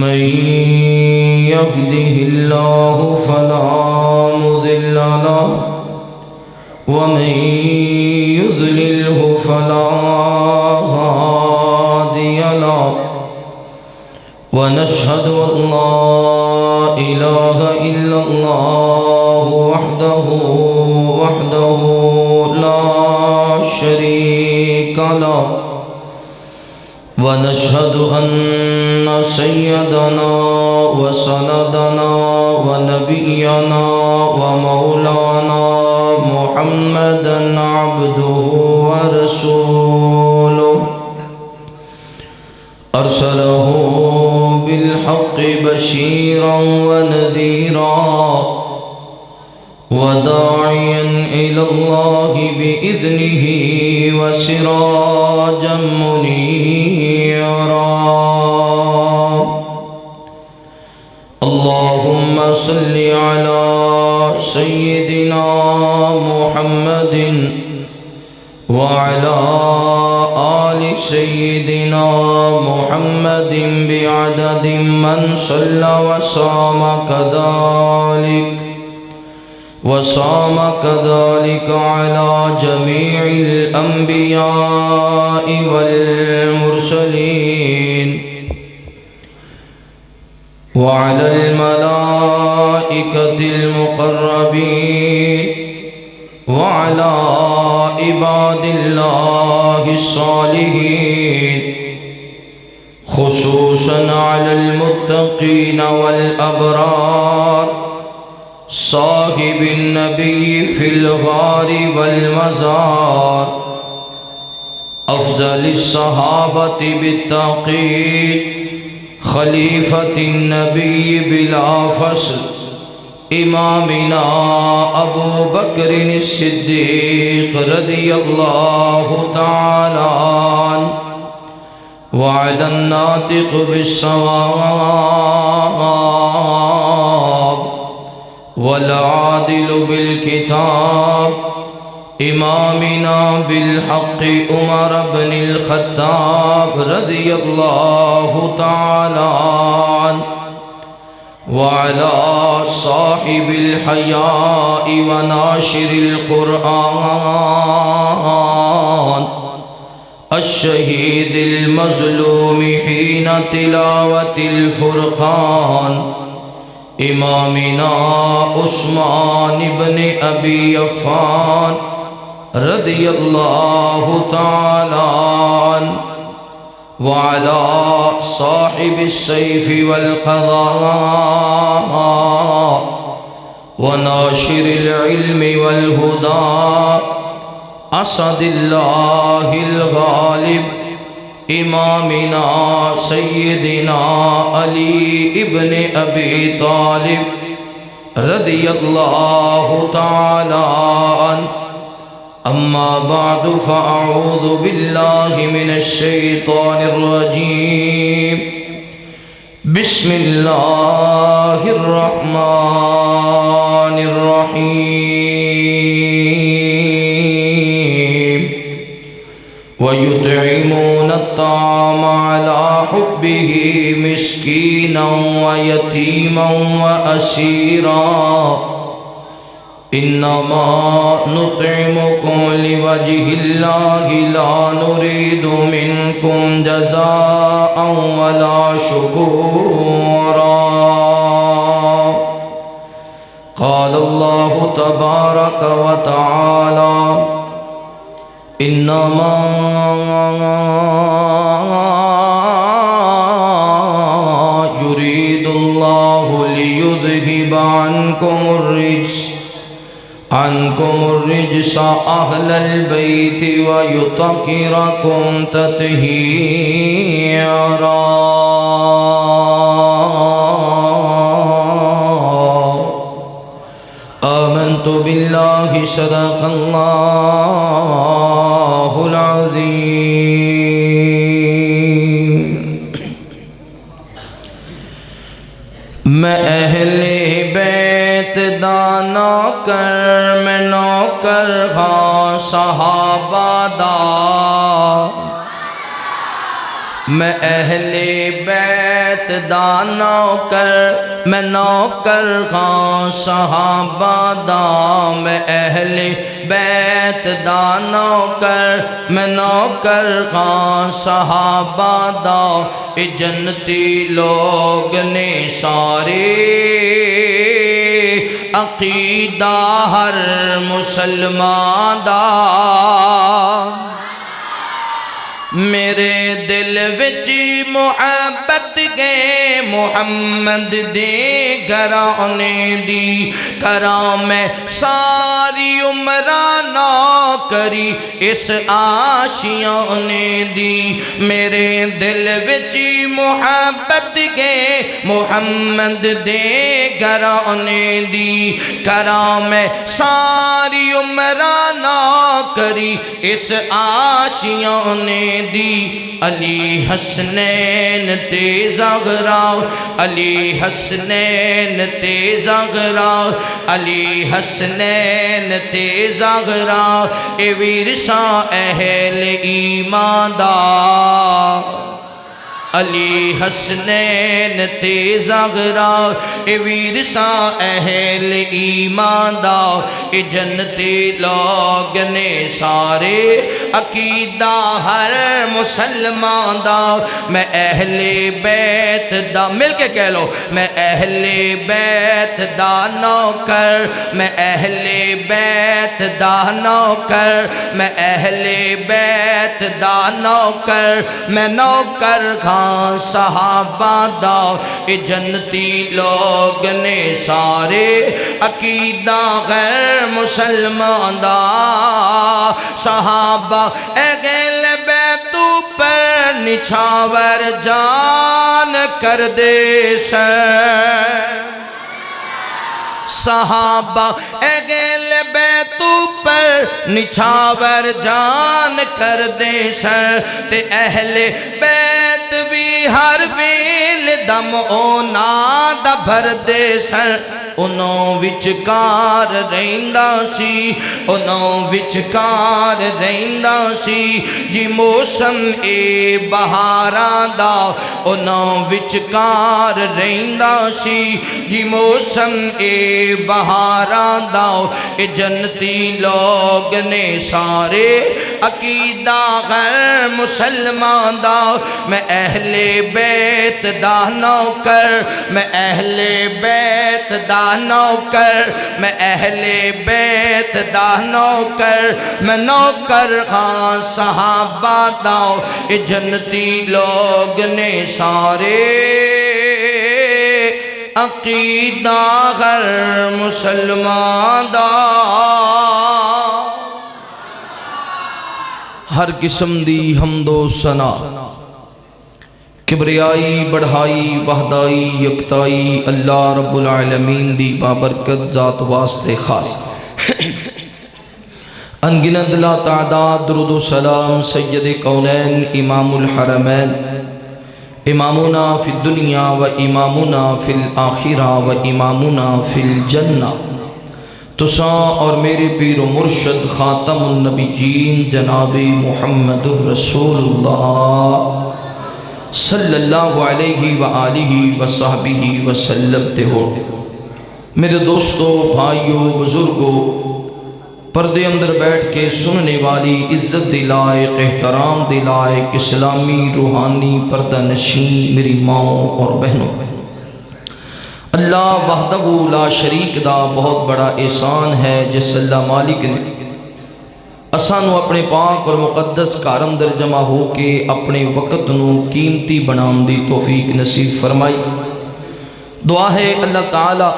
من يهده الله فلا مضل له ومن يضلله فلا هادي له ونشهد أن لا إله إلا الله وحده لا شريك له ونشهد أن سيدنا وسندنا ونبينا ومولانا محمدا عبده ورسوله أرسله بالحق بشيرا ونذيرا وداعيا إلى الله بإذنه وسراجا منيرا اللهم صل على سيدنا محمد وعلى آل سيدنا محمد بعدد من صلى وصام كذلك على جميع الأنبياء والمرسلين وعلى الملائكة المقربين وعلى عباد الله الصالحين خصوصا على المتقين والأبرار صاحب النبي في الغار والمزار أفضل الصحابة بالتوقيت خليفة النبي بلا فصل إمامنا أبو بكر الصديق رضي الله تعالى عنه وعلى الناطق بالصواب والعادل بالكتاب إمامنا بالحق عمر بن الخطاب رضي الله تعالى عنه وعلى صاحب الحياء وناشر القرآن الشهيد المظلوم حين تلاوة الفرقان إمامنا عثمان بن أبي عفان رضي الله تعالى عنه وعلى صاحب السيف والقضاء وناشر العلم والهدى أسد الله الغالب إمامنا سيدنا علي ابن أبي طالب رضي الله تعالى عنه أما بعد فأعوذ بالله من الشيطان الرجيم بسم الله الرحمن الرحيم ويطعمون الطعام على حبه مسكينا ويتيما وأسيرا إنما نطعمكم لوجه الله لا نريد منكم جزاء ولا شكورا قال الله تبارك وتعالى إنما يريد الله ليذهب عنكم الرجس أهل البيت ويطهركم تطهيرا آمنت بالله صدق الله العظيم میں اہل بیت دانا کر میں نوکر ہاں صحابہ دا میں اہل بیت بیت دا نوکر میں نوکر خاں صحابہ دا میں اہل بیت دا نوکر میں نوکر خاں صحابہ دا اے جنتی لوگ نے سارے عقیدہ ہر مسلمان دا میرے دل وچ محبت کے محمد دے گھرانے دی کراں میں ساری عمرہ نوکری اس آشیانے دی میرے دل وچ محبت کے محمد دے گھرانے دی کراں میں ساری عمرہ نوکری اس آشیانے دی علی حسنین تے زغرا علی حسنین تے زغرا علی حسنین تے زغرا اے ورثہ اہل ایمان دا علی حسنین تے زغرا اے ورثہ اہل ایمان دا اے جنتی لوگ نے سارے عقیدہ ہر مسلمان دا میں اہل بیت دا مل کے کہہ لو میں اہل بیت دا نوکر میں اہل بیت دا نوکر میں اہل بیت دا نوکر میں نوکر خاں صحابہ دا اے جنتی لوگ نے سارے عقیدہ غیر مسلمان دا صحابہ اہل بیت پر نچھاور جان کر دے سر صحابہ اہل بیت پر نچھاور جان کر دے سر تے اہل بیت بھی ہر ویل دم اونا دا بھر دے سر انہوں وچکار رہندہ سی انہوں وچکار رہندہ سی جی موسم اے بہاراں دا انہوں وچکار رہندہ سی جی موسم اے بہاراں دا اے جنتی لوگ نے سارے عقیدہ غیر مسلمان دا میں اہل بیت دا نوکر میں اہل بیت دا نوکر میں اہل بیت دا نوکر میں نوکر خاں صحابہ دا اے جنتی لوگ نے سارے عقیدہ غیر مسلمان دا ہر قسم دی حمد و ثنا کبریائی بڑھائی وحدائی یکتائی اللہ رب العالمین دی بابرکت ذات واسطے خاص انگنت لا تعداد درود و سلام سید کونین امام الحرمین امامنا فی الدنیا و امامنا فی الآخرہ و امامنا فی الجنہ تساں اور میرے پیر و مرشد خاتم النبیین جناب محمد الرسول اللہ صلی اللہ علیہ وآلہ وصحبہ وسلم تے ہو میرے دوستو بھائیو بزرگو پردے اندر بیٹھ کے سننے والی عزت دلائق احترام دلائق اسلامی روحانی پردہ نشین میری ماں اور بہنوں اللہ وحدہ لا شریک دا بہت بڑا احسان ہے جس اللہ مالک نے اسانو اپنے پاک اور مقدس گھر اندر جمع ہو کے اپنے وقت نو قیمتی بنام دی توفیق نصیب فرمائی دعا ہے اللہ تعالی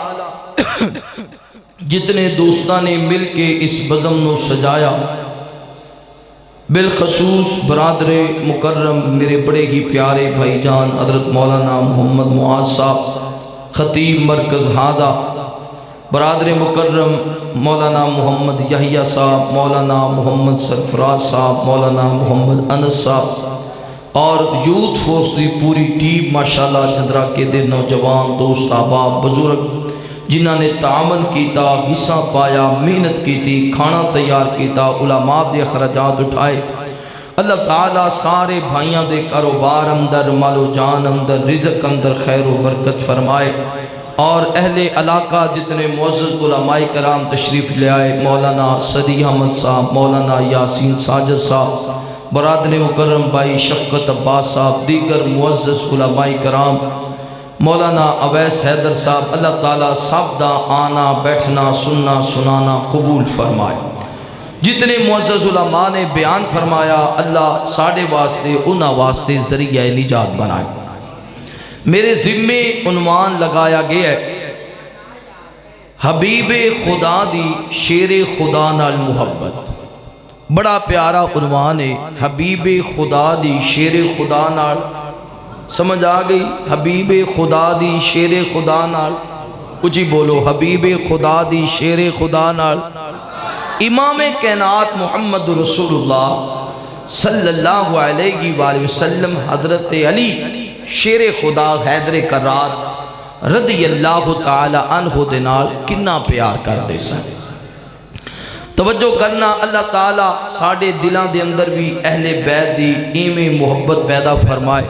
جتنے دوستان نے مل کے اس بزم نو سجایا بالخصوص برادر مکرم میرے بڑے ہی پیارے بھائی جان حضرت مولانا محمد معاذ صاحب خطیب مرکز حاضہ برادر مکرم مولانا محمد یحییٰ صاحب مولانا محمد سرفراز صاحب مولانا محمد انس صاحب اور یوتھ فورس دی پوری ٹیم ماشاءاللہ جندرہ کے دے نوجوان دوست احباب بزرگ جنہاں نے تعامل کیتا حصہ پایا محنت کی تھی کھانا تیار کیتا علماء دے خراجات اٹھائے اللہ تعالیٰ سارے بھائیاں دے کاروبار اندر، مال و جان اندر، رزق اندر خیر و برکت فرمائے، اور اہل علاقہ جتنے معزز علماء کرام تشریف لے آئے، مولانا صدی احمد صاحب، مولانا یاسین ساجد صاحب، برادر مکرم بھائی شفقت عباس صاحب، دیگر معزز علماء کرام، مولانا اویس حیدر صاحب، اللہ تعالیٰ سب دا آنا بیٹھنا سننا سنانا قبول فرمائے۔ جتنے معزز علماء نے بیان فرمایا اللہ ساڑھے واسطے انہاں واسطے ذریعہ نجات بنائے۔ میرے ذمے عنوان لگایا گیا ہے حبیب خدا دی شیر خدا نال محبت۔ بڑا پیارا عنوان ہے، حبیب خدا دی شیر خدا نال، سمجھ آ گئی؟ حبیب خدا دی شیر خدا نال، کچھ ہی بولو، حبیب خدا دی شیر خدا نال۔ امام کائنات محمد رسول اللہ صلی اللہ علیہ وآلہ وسلم حضرت علی شیر خدا حیدر کرار رضی اللہ تعالی عنہ دے نال کنا پیار کر دے سن۔ توجہ کرنا، اللہ تعالیٰ ساڑھے دلان دے اندر بھی اہل بیت دی ایمیں محبت پیدا فرمائے۔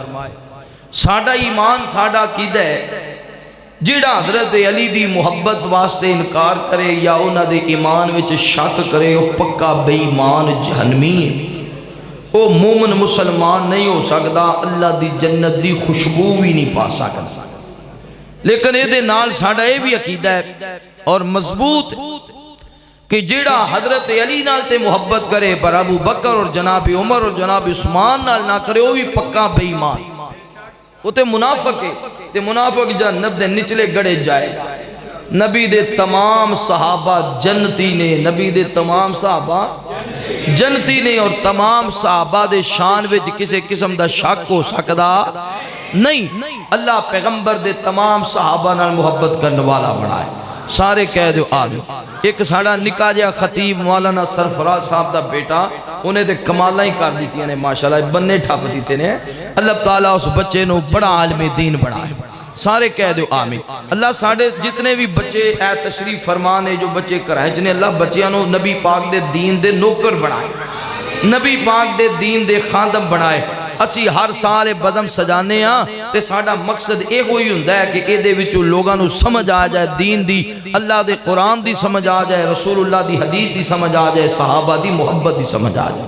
ساڑھا ایمان ساڑھا عقیدہ ہے، جیڑا حضرت علی دی محبت واسطے انکار کرے یا انہاں دے ایمان وچ شک کرے، وہ پکا بے ایمان جہنمی ہے، وہ مومن مسلمان نہیں ہو سکتا، اللہ دی جنت دی خوشبو بھی نہیں پا سکتا۔ لیکن یہ دے نال ساڑھا یہ بھی عقیدہ ہے اور مضبوط کہ جیڑا حضرت علی نال تے محبت کرے پر ابو بکر اور جناب عمر اور جناب عثمان نال نہ کرے، وہ بھی پکا بے ایمان، وہ تے منافق ہے، تے منافق جہنم دے نچلے گڑے جائے گا۔ نبی دے تمام صحابہ جنتی نے، نبی دے تمام صحابہ جنتی نے، اور تمام صحابہ دے شان وچ کسے قسم دا شک ہو سکدا نہیں۔ اللہ پیغمبر دے تمام صحابہ نال محبت کرنے والا بنائے، سارے کہہ دو آدھو۔ ایک ساڑھا نکا جا خطیب مولانا سرفراز صاحب دا بیٹا، انہیں دے کمالہ ہی کر دیتی ہیں ماشاءاللہ، بننے ٹھاپ دیتے ہیں۔ اللہ تعالیٰ اس بچے نو بڑا عالم دین بنائے، سارے کہہ دو آمین۔ اللہ ساڑھے جتنے بھی بچے اے تشریف فرمانے جو بچے کرائیں، جنہیں اللہ بچیاں نو نبی پاک دے دین دے نوکر بنائے، نبی پاک دے دین دے خاندم بنائے۔ اسی ہر سال بدم سجانے ہاں تے ساڑھا مقصد اے ہوئی ہوندہ ہے کہ اے دے وچو لوگاں نو سمجھ آ جائے دین دی، اللہ دے قرآن دی سمجھ آ جائے، رسول اللہ دی حدیث دی سمجھ آ جائے، صحابہ دی محبت دی سمجھ آ جائے۔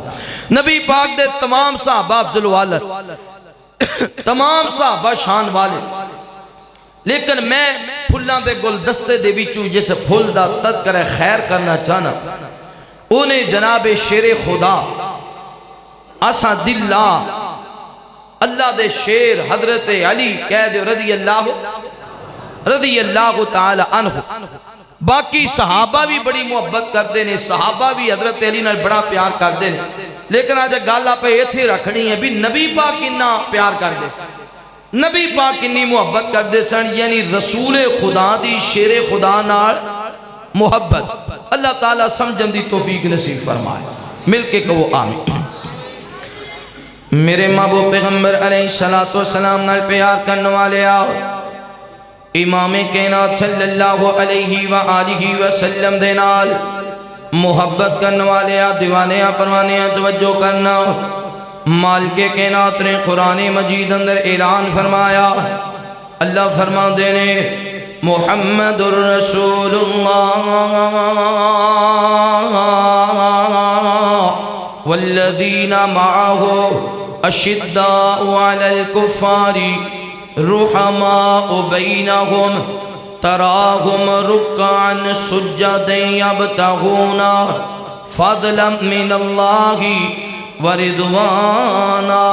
نبی پاک دے تمام صحابہ افضل والے، تمام صحابہ شان والے، لیکن میں پھلاں دے گل دستے دے وچو جیسے پھل دا تذکرہ خیر کرنا چاہنا، انہیں جناب شیر خدا اسا دلہ اللہ دے شیر حضرت علی کہہ دے رضی اللہ تعالی عنہ۔ باقی صحابہ بھی بڑی محبت کرتے ہیں، صحابہ بھی حضرت علی نے بڑا پیار کرتے ہیں، لیکن آج گالا پہ یہ تھی رکھنی ہے بھی نبی پاک کننا پیار کر دے سن، نبی پاک کنی محبت کر دے سن، یعنی رسول خدا دی شیر خدا نال محبت۔ اللہ تعالیٰ سمجھن دی توفیق نصیب فرمائے، مل کے کہو آمین۔ میرے محبوب پیغمبر علیہ السلام نال پیار کرنے والے آؤ، امام کائنات صلی اللہ علیہ وآلہ وسلم دے نال محبت کرنے والے آؤ، دیوانے آ پروانے آ توجہ کرنا۔ مالک کائنات نے قرآن مجید اندر اعلان فرمایا، اللہ فرما دینے محمد الرسول اللہ والذین معه اشداء علی الکفار رحماء بینہم تراہم رکعا سجدا یبتغون فضلا من اللہ ورضوانا۔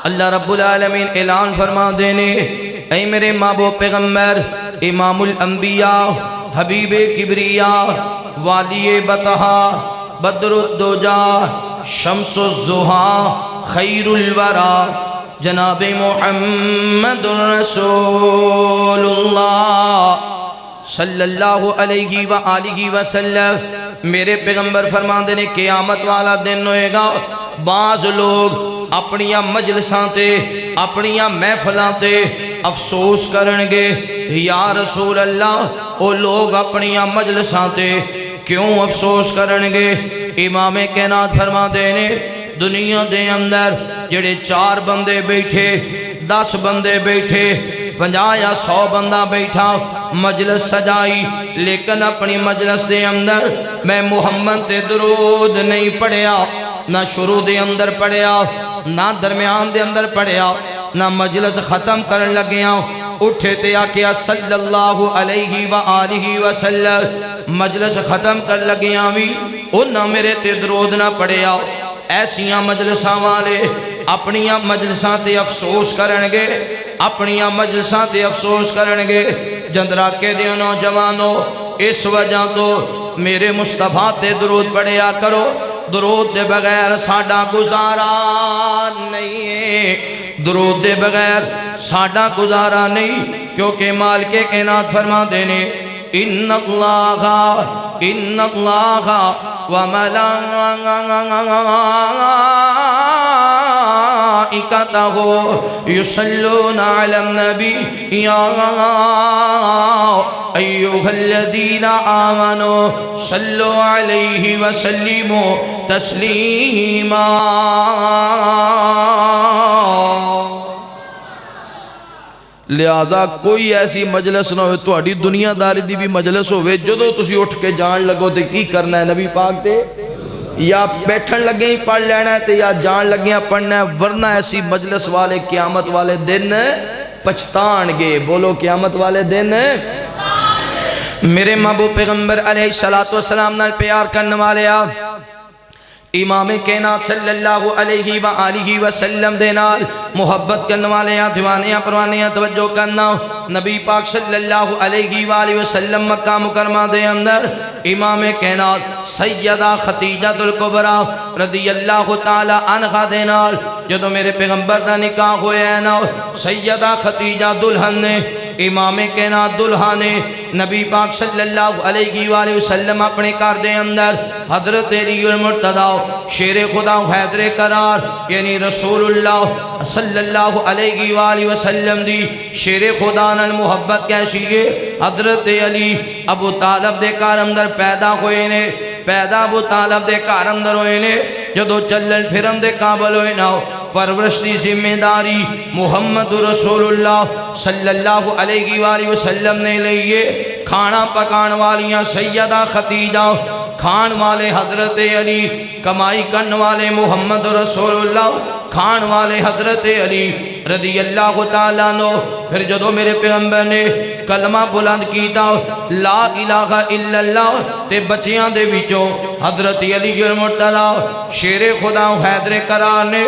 اللہ رب العالمین اعلان فرما دینے، اے میرے محبوب پیغمبر امام الانبیاء حبیب کبریاء والی بطہا بدر الدجا شمس الزہا خیر الورا جناب محمد رسول اللہ صلی اللہ علیہ وآلہ وسلم۔ میرے پیغمبر فرمان دینے قیامت والا دن ہوئے گا، بعض لوگ اپنیاں مجلساں تے اپنیاں محفلاں تے افسوس کرنگے یا رسول اللہ او لوگ اپنی مجلساں تے کیوں افسوس کرنگے؟ امام کائنات فرما دینے دنیا دے اندر جڑے 4 بندے بیٹھے 10 بندے بیٹھے 50 یا 100 بندہ بیٹھا مجلس سجائی لیکن اپنی مجلس دے اندر میں محمد تے درود نہیں پڑھیا، نہ شروع دے اندر پڑھیا نہ درمیان دے اندر پڑھیا نہ مجلس ختم کرن لگیا اٹھے تے آکیا صلی اللہ علیہ وآلہ وسلم مجلس ختم کر لگیا بھی انہاں میرے تے درود نہ پڑھیا۔ ایسیاں مجلساں والے اپنیاں مجلساں تے افسوس کرنگے، اپنیاں مجلساں تے افسوس کرنگے۔ جندرا کے دیو نوجوانو اس وجہ تو میرے مصطفیٰ تے درود پڑھیا کرو، درود دے بغیر ساڈا گزارا نہیں ہے، درود دے بغیر ساڈا گزارا نہیں، کیونکہ مالک کائنات فرما دینے ان اللہ وملائکتہ یصلون علی النبی یا ایوہا الذین آمنوا صلو علیہ وسلموا تسلیما۔ لہذا کوئی ایسی مجلس نہ ہوئے تہاڈی دنیا داری دی بھی مجلس ہوئے جدو تسی اٹھ کے جان لگو تے کی کرنا ہے نبی پاک تے یا بیٹھن لگے ہی پڑھ لینا ہے تے یا جان لگے ہیں پڑھنا ہے، ورنہ ایسی مجلس والے قیامت والے دن پچھتان گے۔ بولو قیامت والے دن میرے محبوب پیغمبر علیہ السلام نال پیار کرنے والے امام کائنات صلی اللہ علیہ وآلہ وسلم دے نال محبت کرنے والے دیوانیاں پروانیاں توجہ کرنا۔ نبی پاک صلی اللہ علیہ وآلہ وسلم مکہ مکرمہ دے اندر امام کائنات سیدہ خدیجہ الکبریٰ رضی اللہ تعالی عنہا دے نال جدو میرے پیغمبر دا نکاح ہویا ہے نا، سیدہ خدیجہ دلہن نے امام کائنات دلہا نے نبی پاک صلی اللہ علیہ وآلہ وسلم اپنے کار دے اندر حضرت علی المرتضیٰ شیر خدا حیدر قرار یعنی رسول اللہ صلی اللہ علیہ وآلہ وسلم دی شیر خدا نال محبت کیسی ہے۔ حضرت علی ابو طالب دے کار اندر پیدا ہوئے نے، پیدا ابو طالب دے کار اندر ہوئے نے، جدو چلن پھرن دے قابل ہوئے نا، پرورش دی ذمہ داری محمد رسول اللہ صلی اللہ علیہ وآلہ وسلم نے لئیے۔ کھانا پکان والیاں سیدہ خدیجہ، کھان والے حضرت علی، کمائی کرن والے محمد رسول اللہ، کھان والے حضرت علی رضی اللہ تعالیٰ عنہ۔ پھر جدو میرے پیغمبر نے کلمہ بلند کیتا لا الہ الا اللہ تے بچیاں دے وچوں حضرت علی المرتضیٰ شیر خدا حیدر قرار نے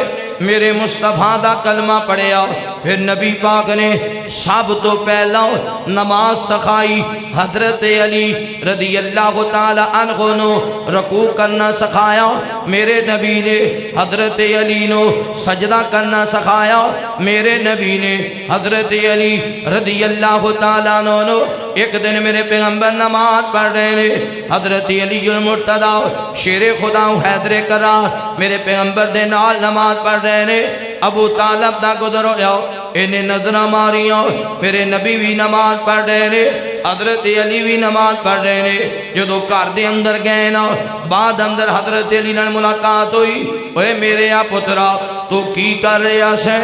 میرے مصطفیٰ دا کلمہ پڑھیا۔ پھر نبی پاک نے سب تو پہلا نماز سکھائی، حضرت علی رضی اللہ تعالی عنہ نو رکوع کرنا سکھایا، میرے نبی نے حضرت علی نو سجدہ کرنا سکھایا، میرے نبی نے حضرت علی رضی اللہ تعالی عنہ نو ایک دن میرے پیغمبر نماز پڑھ رہے نے، حضرت علی المرتضیٰ شیر خدا حیدر قرار میرے پیغمبر دے نال نماز پڑھ رہے نے۔ ابو طالب دا گزر ہویا انہیں نظرہ ماریاں، میرے نبی بھی نماز پڑھ رہے نے، حضرت علی بھی نماز پڑھ رہے نے۔ جدو گھر دے اندر گئے نا، بعد اندر حضرت علی نال ملاقات ہوئی، اے میرے پترا تو کی کر رہا سے؟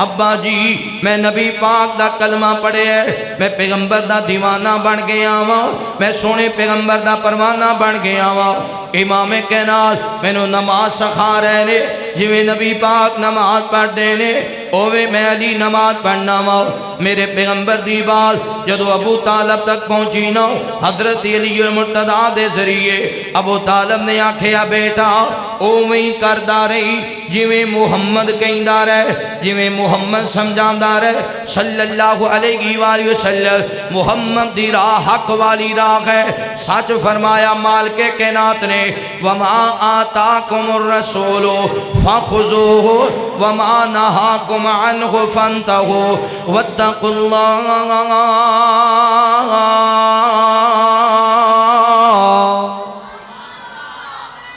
ابا جی میں نبی پاک دا کلمہ پڑھے ہے، میں پیغمبر دا دیوانہ بن گیا ہوں، میں سونے پیغمبر دا پروانہ بن گیا ہوں۔ امام کائنات میں نو نماز سکھا رہے نے، جویں نبی پاک نماز پڑھ دے نے اوے میں علی نماز پڑھنا وا۔ میرے پیغمبر دی بات جدو ابو طالب تک پہنچی نا، حضرت علی المرتضیٰ دے ذریعے ابو طالب نے آکھیا بیٹا اوویں کردہ رہی جویں محمد کہندا رہے، جویں محمد سمجھاندا رہے صلی اللہ علیہ وآلہ وسلم۔ محمد دی راہ حق والی راہ ہے، سچ فرمایا مالک کائنات نے وما آتاکم الرسول فخذوہ وما نہاکم عنہ فانتہوا واتقوا اللہ۔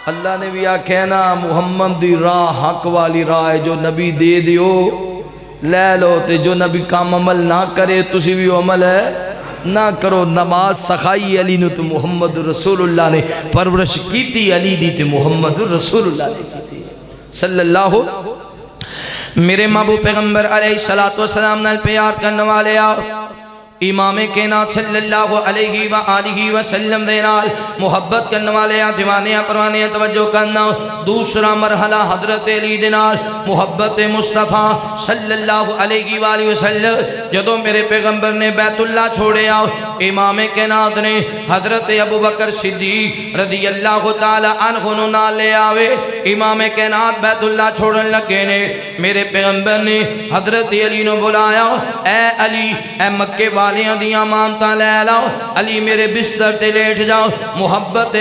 اللہ نے بھی آکھیا نا محمد دی راہ حق والی راہ ہے، جو نبی دے دیو لے لو تے جو نبی کام عمل نہ کرے تسی بھی عمل ہے نہ کرو نماز سخائی علی نے تو محمد رسول اللہ نے پرورش کی تھی علی دی تے محمد رسول اللہ نے کی تھی صلی اللہ میرے محبوب پیغمبر علیہ السلام نال پیار کرنے والے آؤ امام کائنات صلی اللہ علیہ وآلہ وسلم دے نال محبت کرنے والے دیوانے پروانے توجہ کرنا دوسرا مرحلہ حضرت علی دے نال محبت مصطفیٰ صلی اللہ علیہ وآلہ وسلم جدو میرے پیغمبر نے بیت اللہ چھوڑے آؤ امام کائنات نے حضرت ابو بکر صدیق رضی اللہ تعالی عنہ نال لے آوے امام کائنات بیت اللہ چھوڑن لگے نے میرے پیغمبر نے حضرت علی نے بلایا اے علی اے مکے والیاں دیاں مانتا لے لاؤ علی میرے بستر تے لیٹ جاؤ محبت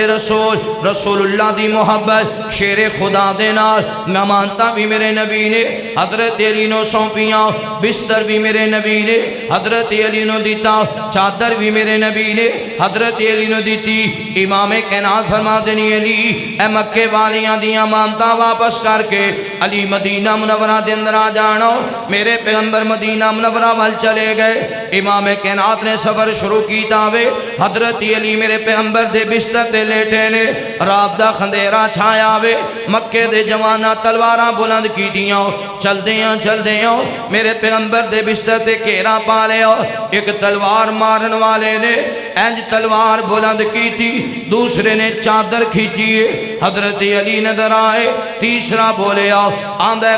رسول اللہ دی محبت شیر خدا دے نال میں مانتا بھی میرے نبی نے حضرت علی نو سونپیاں بستر بھی میرے نبی نے حضرت علی نو دیتا چادر بھی میرے نبی نے حضرت علی نو دیتی امام کائنات فرما دینی علی اے مکے والیاں دیاں مانتا واپس کر کے علی مدینہ منورہ دے اندر آ جانا میرے پیغمبر مدینہ منورہ وال چلے گئے امام کائنات نے سفر شروع کی تاوے حضرت علی میرے پیغمبر دے بستر تے لیٹے نے رات دا خندیرا چھایا وے مکے دے جوانا تلواراں بلند کی دیاں چل دیاں میرے پیغمبر دے بستر تے گھیرا پا لیا ایک تلوار مارن والے نے انج تلوار بلند کی تھی دوسرے نے چادر کھینچیے حضرت علی نظر آئے تیسرا بولیا آندے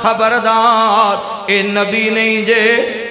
خبردار اے نبی نہیں جے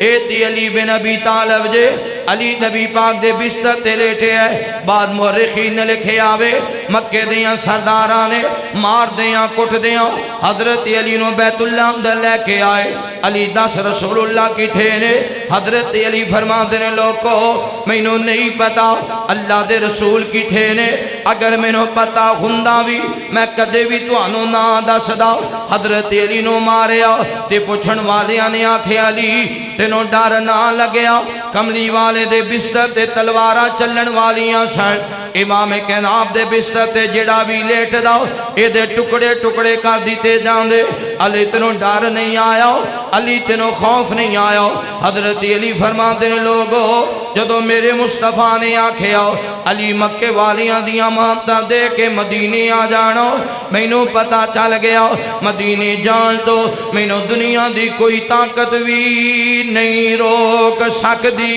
اے تی علی بن ابی طالب جے علی نبی پاک دے بستر تے لیٹے ہے بعد مورخین نے لکھے آوے مکے دیاں سردارانے مار دیاں کٹ دیاں حضرت علی نو بیت اللہ اندر لے کے آئے علی دس رسول اللہ کی تھے نے حضرت علی فرما دینے لوگو میں نو نہیں پتا اللہ دے رسول کی تھے نے اگر میں نو پتا ہندہ بھی میں کدے بھی تو انو نا دس دا حضرت علی نو ماریا تے پوچھن والیاں نے آکھے علی تینو ڈر نہ لگیا کملی والے دے بستر تے تلوارا چلن والیاں سن امام کائنات دے بستر تے جڑا بھی لیٹ دا اے دے ٹکڑے ٹکڑے کر دیتے جان دے علی تینو ڈر نہیں آیا علی تینو خوف نہیں آیا حضرت علی فرما دینے لوگو جدو میرے مصطفیٰ نے آکھے آؤ علی مکے والیاں دیاں مانتا دے کے مدینے آ جانا میں نو پتا چل گیا مدینے جان تو میں نو دنیا دی کوئی طاقت بھی نہیں روک سکتی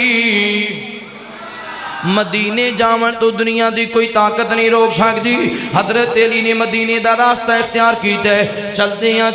مدینے جاون تو دنیا دی کوئی طاقت نہیں روک سکتی حضرت علی نے مدینے دا راستہ اختیار کیتے چل دیاں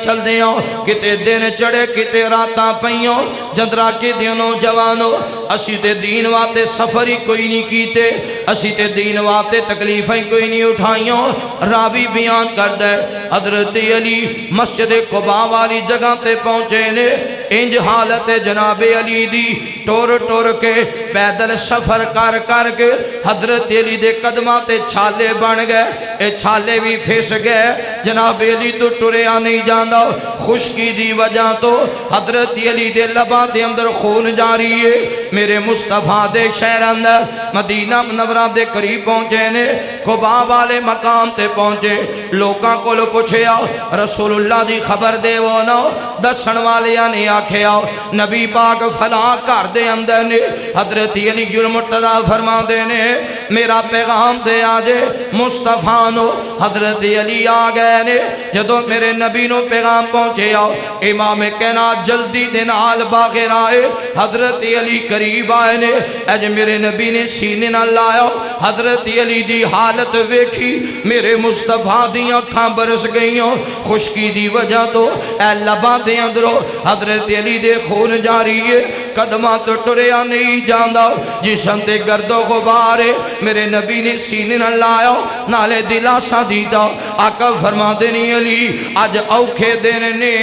کتے دن چڑے کتے راتاں پئیوں جدرا کے دینوں جوانوں اسی تے دین واتے سفری کوئی نہیں کیتے اسی تے دین واتے تکلیفیں کوئی نہیں اٹھائیوں راوی بیان کر دے حضرت علی مسجد قباء والی جگہ تے پہنچے نے انج حالت جناب علی دی ٹور کے پیدل سفر کر کے حضرت علی دے قدمہ تے چھالے بن گئے اے چھالے بھی پھیس گئے جناب علی تو ٹریا نہیں جاندہ خشکی دی وجہ تو حضرت علی دے لبا دے اندر خون جاری ہے میرے مصطفیٰ دے شہر اندر مدینہ منورہ دے قریب پہنچے نے قباء والے مقام تے پہنچے لوکاں کو لو پوچھے آؤ رسول اللہ دی خبر دے وہ نہ دسن والے نے آکھے آؤ نبی پاک فلاں کر دے اندر نے حضرت علی المرتضیٰ فرما دینے میرا پیغام دے آجے مصطفیٰ نو حضرت علی آگئے نے جدو میرے نبی نو پیغام پہنچے آؤ امام کائنات جلدی دن آل باغر آئے حضرت علی قریب آئے نے اج میرے نبی نے سینے نہ لایا حضرت علی دی حالت ویکھی میرے مصطفیٰ دی آنکھاں برس گئیوں خشکی دی وجہ تو اے لبا دے اندرو حضرت علی دے خون جاری ہے قدمہ تو ٹریا نہیں جاندہ جسم تے گرد و غبارے میرے نبی نے سینے نہ لایا نالے دلاسا دیتا آقا فرما دینی علی آج اوکھے دن نے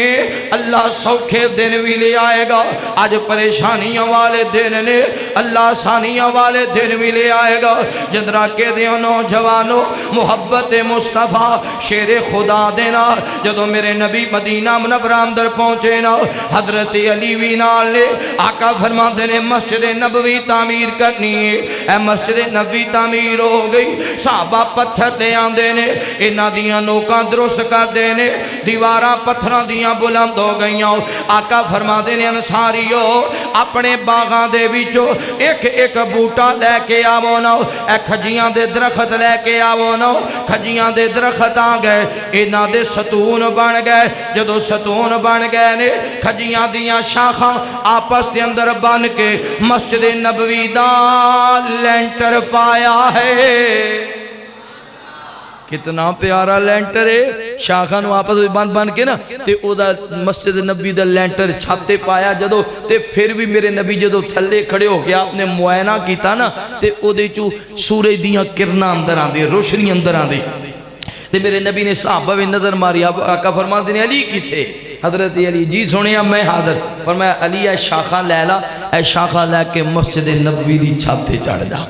اللہ سوکھے دن بھی لے آئے گا آج پریشانیاں والے دن نے اللہ آسانیاں والے دن بھی لے آئے گا جندرہ کے دیوں نوجوانوں محبت مصطفیٰ شیر خدا دینا جدو میرے نبی مدینہ منورہ اندر پہنچے نا حضرت علی بھی نال لے آقا فرماتے نے مسجد نبوی تعمیر کرنی ہے، اے مسجد نبوی تعمیر ہو گئی، صحابہ پتھر دے آندے نے، انہاں دیاں نوکاں درست کر دے نے، دیواراں پتھراں دیاں بلند ہو گئیاں۔ آقا فرماتے نے انصاریو اپنے باغاں دے وچوں ایک ایک بوٹا لے کے آو نا، اے کھجیاں دے درخت لے کے آو نا، کھجیاں دے درخت آ گئے، انہاں دے ستون بن گئے، جدو ستون بن گئے نے کھجیاں دیاں شاخاں آپس دے اندر بن کے مسجد نبوی دا لینٹر پایا ہے۔ کتنا پیارا لینٹر ہے، شاخاں نو آپس میں بن کے نا تے او دا مسجد نبی دا لینٹر چھاتے پایا جدو، تے پھر بھی میرے نبی جدو تھلے کھڑے ہو گیا آپ نے معائنہ کیتا نا تے او دے چو سورج دیاں کرنا اندر آن دے، روشنی اندر آن دے، تے میرے نبی نے صحابہ بھی نظر ماری، آقا فرماتے ہیں علی کی تھے؟ حضرت علی جی سنیا میں حاضر، فرمایا علی اے شاخہ لیلا، اے شاخہ لے کے مسجد نبوی دی چھاتے چڑھ جا۔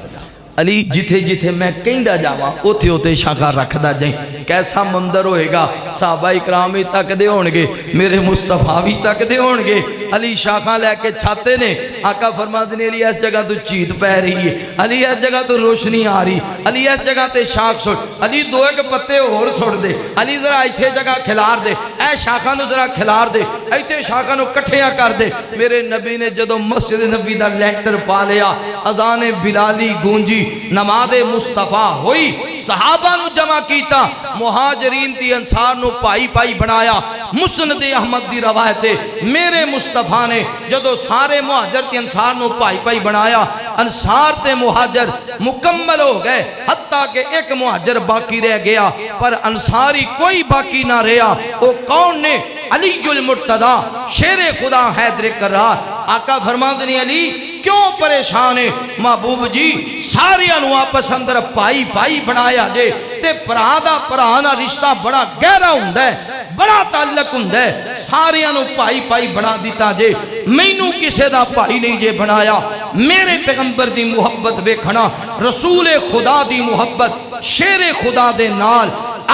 علی جتھے جتھے میں کہیں دا جاواں اوتھے اوتھے شاخہ رکھ دا جائیں، کیسا منظر ہوئے گا، صحابہ اکرام بھی تک دے ہونگے، میرے مصطفیٰ بھی تک دے ہونگے۔ علی شاخہ لے کے چھاتے نے، آقا فرماتے ہیں علی اس جگہ تو چیت پہ رہی ہے، علی اس جگہ تو روشنی آ رہی، علی اس جگہ تے شاخ سڑ، علی دو ایک پتے اور سڑ دے، علی ذرا ایتھے جگہ کھلار دے، اے شاخہ نو ذرا کھلار دے، ایتھے شاخہ نو کٹھیاں کر دے۔ میرے نبی نے جدو مسجد نبی دا لینٹر پا لیا، اذان بلالی گونجی، نماز مصطفیٰ ہوئی، صحابہ نو جمع کیتا، مہاجرین تی انصار نو پائی پائی بنایا۔ مسند احمد دی روایت ہے، میرے مصطفیٰ نے جدو سارے مہاجر تی انصار نو پائی پائی بنایا، انصار تے مہاجر مکمل ہو گئے، حتیٰ کہ ایک مہاجر باقی رہ گیا، پر انصاری کوئی باقی نہ رہا۔ وہ کون نے؟ علی المرتضی شیر خدا حیدر کرار۔ آقا فرماتے ہیں علی کیوں پریشان ہے؟ محبوب جی ساری انو آپس اندر پائی پائی بنایا جے، تے پرادہ پرانا رشتہ بڑا گہرا ہوندہ ہے، بڑا تعلق ہوندہ ہے، ساری انو پائی پائی بنا دیتا جے، مینوں کسے دا پائی نہیں جے بنایا۔ میرے پیغمبر دی محبت ویکھنا، رسول خدا دی محبت، شیر خدا دے نال۔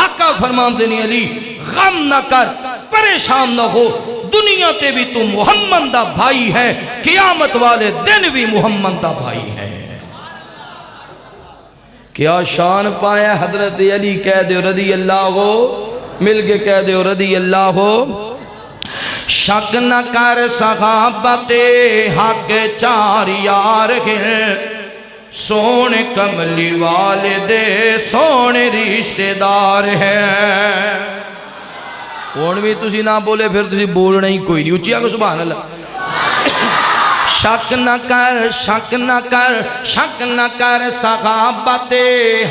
آقا فرماتے ہیں علی غم نہ کر، پریشان نہ ہو، دنیا تے بھی تو محمد دا بھائی ہے، قیامت والے دن بھی محمد دا بھائی ہے۔ کیا شان پایا حضرت علی، کہہ دے رضی اللہ ہو، مل کے کہہ دے رضی اللہ ہو۔ شک نہ کر صحابت حق چار یار ہیں، سونے کملی والدے سونے رشتہ دار ہیں۔ کون بھی تسی نہ بولے پھر تسی بولنا ہی کوئی نہیں، اچھی آگے سبحان اللہ۔ شک نہ کر، شک نہ کر، شک نہ کر صحابت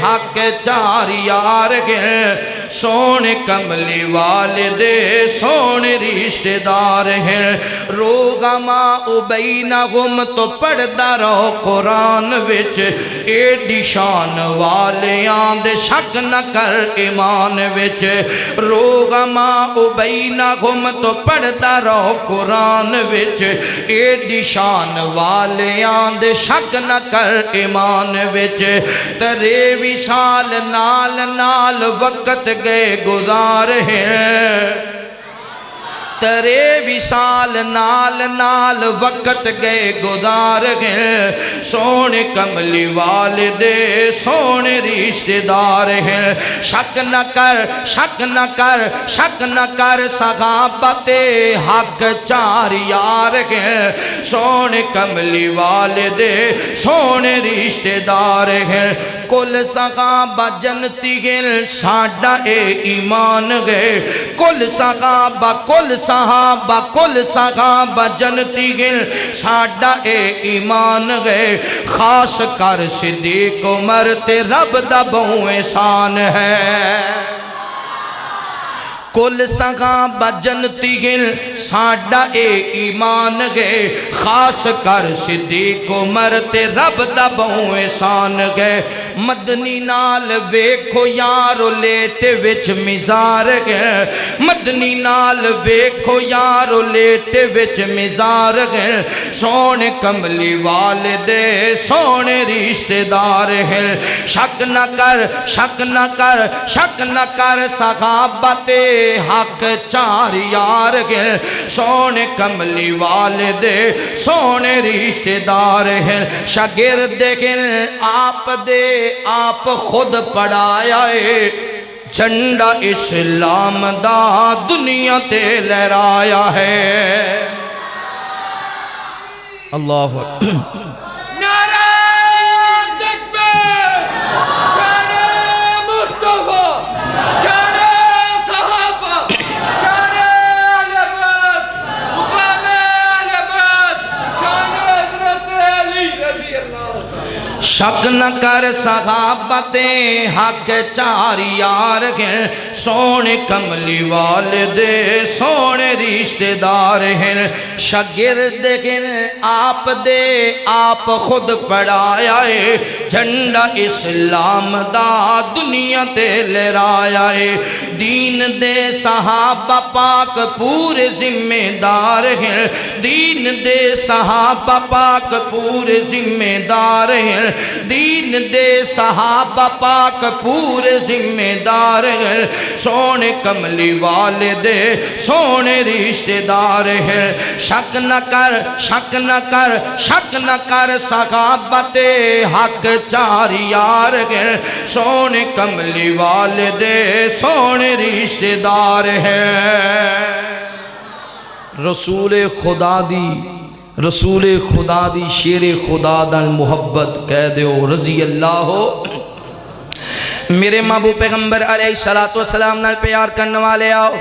حق چار یار ہیں، سونے کملی والدے سونے رشتہ دار ہیں۔ روغما بینہم تو پڑھدا رہو قرآن وچ، ایڈی شان والیاں دے شک نہ کر ایمان وچ۔ روغما بینہم تو پڑھدا رہو قرآن وچ، ایڈی شان والیاں دے شک نہ کر ایمان وچ۔ ترے وصال نال نال وقت گئے گزار ہیں، ترے وصال نال نال وقت گئے گزار ہیں، سونے کملی والدے سونے رشتہ دار ہیں۔ شک نہ کر، شک نہ کر، شک نہ کر صحابت حق چار یار ہیں، سونے کملی والدے سونے رشتہ دار ہیں۔ کل صحابہ جنتی ہیں ساڈا اے ایمان گئے، کل صحابہ کل صحابہ کل صحابہ جنتی ہیں ساڈا اے ایمان گئے، خاص کر صدیق عمر تے رب دا بہو احسان ہے۔ کل صحابہ جنتی ہیں ساڈا اے ایمان گئے، خاص کر صدیق عمر تے رب دا بہو احسان گئے۔ مدنی نال ویکھو یارو لیٹ وچ مزار ہے مدنی نال ویکھو یارو لیٹ وچ مزار ہے سونے کملی والدے سونے رشتہ دار ہے شک نہ کر شک نہ کر شک نہ کر صحابت حق چار یار ہے سونے کملی والدے سونے رشتہ دار ہے شاگرد آپ دے آپ خود پڑھایا ہے جھنڈا اسلام دا دنیا تے لہرایا ہے اللہ نعرہ تکبیر شان مصطفیٰ شان صحابہ شان اہل بیت مقام اہل بیت شان حضرت علی رضی اللہ عنہ شک نہ کر صحابت حق چار یار ہیں سونے کملی والدے سونے رشتہ دار ہیں شاگرد آپ دے آپ خود پڑھایا ہے جھنڈا اسلام دا دنیا تے لہرایا ہے دین دے صحابہ پاک پورے ذمہ دار ہیں دین دے صحابہ پاک پورے ذمہ دار ہیں دین دے صحابہ پاک پورے ذمہ دار ہیں سونے کملی والدے سونے رشتہ دار ہیں شک نہ کر شک نہ کر شک نہ کر صحابت حق چار یار ہیں سونے کملی والدے سونے رشتہ دار ہیں رسول خدا دی رسول خدا دی شیر خدا دن محبت کہہ دیو رضی اللہ ہو میرے محبوب پیغمبر علیہ السلام نال پیار کرنے والے آؤ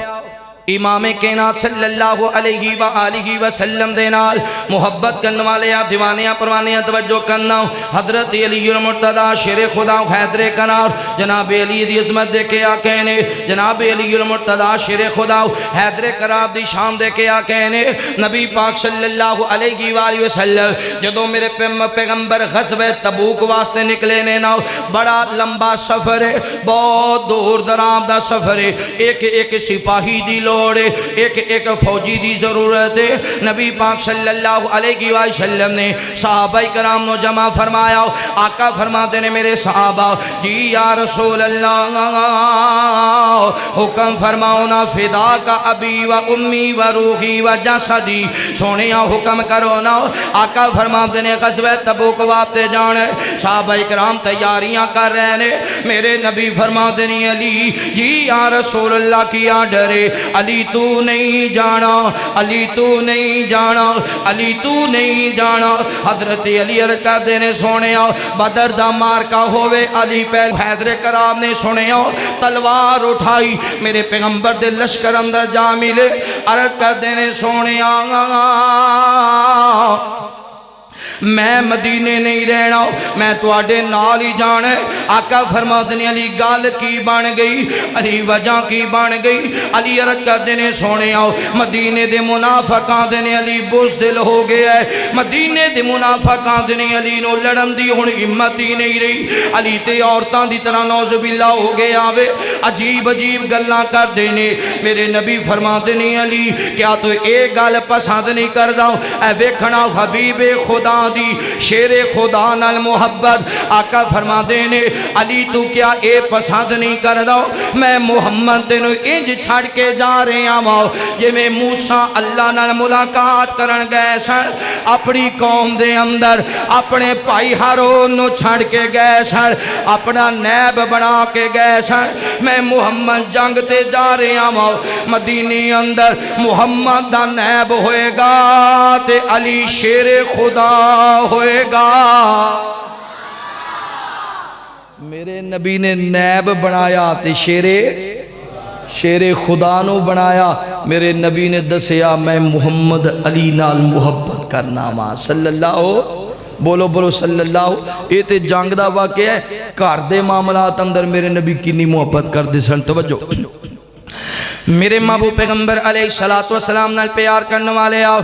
امام کائنات صلی اللہ علیہ وآلہ وسلم دے نال محبت کرنے والے آپ دیوانیاں پروانیاں توجہ کرنا حضرت علی المرتضی شیر خدا حیدر کرار جناب علی دی عظمت دے کے آکینے جناب علی المرتضی شیر خدا حیدر کرار دی شان دے کے آکینے نبی پاک صلی اللہ علیہ وآلہ وسلم جدو میرے پیغمبر غزوہ تبوک واسطے نکلے نے نا بڑا لمبا سفر ہے بہت دور درام دا سفر ہے ایک ایک سپاہی دی لوڑ ایک ایک فوجی دی ضرورت ہے نبی پاک صلی اللہ علیہ وسلم نے صحابہ کرام نو جمع فرمایا آقا فرماتے نے میرے صحابہ جی یا رسول اللہ حکم فرماؤ نا فدا کا ابی و امی و روحی و جسدی سونیا حکم کرو نا آقا فرماتے نے غزوہ تبوک واپتے جانے صحابہ کرام تیاریاں کر رہے ہیں میرے نبی فرماتے نے علی جی یا رسول اللہ کیا ڈرے علی تو نہیں جانا علی تو نہیں جانا علی تو نہیں جانا حضرت علی عرض کر دینے سونے بدر دا مارکا ہوئے علی پہل حیدر کرام نے سونے تلوار اٹھائی میرے پیغمبر دے لشکر اندر جا ملے عرض کر دینے سونے میں مدینے نہیں رہنا میں تواڈے نال ہی جانا ہے آقا فرماتے نے علی گل کی بن گئی علی وجہ کی بن گئی علی عرض کرتے نے سونے آؤ مدینے دے منافقاں دے نے علی بزدل ہو گیا ہے مدینے دے منافقاں دے نے علی نو لڑن دی ہن ہمت ہی نہیں رہی علی تے عورتاں دی طرح نوز باللہ ہو گیا وے عجیب عجیب گلاں کر دینے میرے نبی فرماتے نے علی کیا تو ایک گل پسند نہیں کردا اے ویکھنا حبیب خدا دی شیر خدا نال محبت آقا فرما دینے علی تو کیا اے پسند نہیں کر دو میں محمد تینو انج چھڑ کے جا رہے آماؤ جے میں موسیٰ اللہ نال ملاقات کرن گئے سن اپنی قوم دے اندر اپنے پائی ہارون نو چھڑ کے گئے سن اپنا نیب بنا کے گئے سن میں محمد جنگ تے جا رہے آماؤ مدینی اندر محمد دا نیب ہوئے گا تے علی شیر خدا ہوئے گا میرے نبی نے نیب بنایا تے شیر خدا نو بنایا میرے نبی نے دسیا میں محمد علی نال محبت کرنا ماں صلی اللہ بولو بولو صلی اللہ یہ تے جنگ دا واقعہ ہے گھر دے معاملات اندر میرے نبی کتنی محبت کر دے سن توجہ میرے محبوب پیغمبر علیہ السلام نال پیار کرنے والے آؤ